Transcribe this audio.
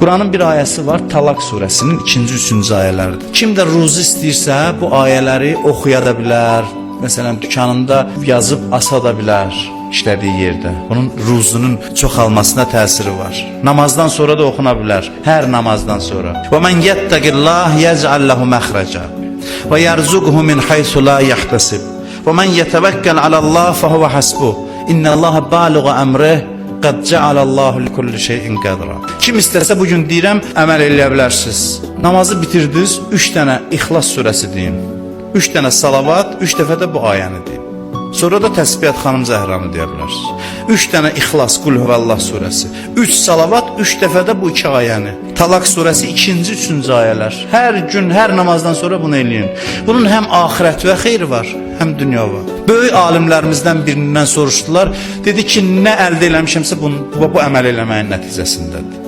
Quranın bir ayəsi var, Talaq surəsinin 2-ci, 3-cü ayələridir. Kim də ruzi istəyirsə, bu ayələri oxuya da bilər. Məsələn, dükanında yazıb asa da bilər işlədiyi yerdə. Bunun ruzunun çoxalmasına təsiri var. Namazdan sonra da oxuna bilər, hər namazdan sonra. Və mən yettəqillah yec'al lehu məxrəcə və yerzuqhu min haysu la yahtasib və mən yetəvəkkəl alallah fehuve hasbuh innallaha balighu əmrih qad ca'alallahu likulli şeyin qədra. Kim istəsə bugün deyirəm, əməl eləyə bilərsiniz. Namazı bitirdiniz, 3 dənə İxlas surəsi deyin. 3 dənə salavat, 3 dəfə də bu ayəni deyin. Sonra da təsbihat xanım Zəhranı deyə bilərsiniz. 3 dənə İxlas, Qul Huvallah surəsi, 3 salavat, 3 dəfə də bu 2 ayəni. Talaq surəsi 2-ci, 3-cü ayələr. Hər gün, hər namazdan sonra bunu eləyin. Bunun həm axirət və xeyri var, həm dünya var. Böyük alimlərimizdən birindən soruşdular. Dedi ki, nə əldə eləmişəmsə bu əməl eləməyin nəticəsindədir.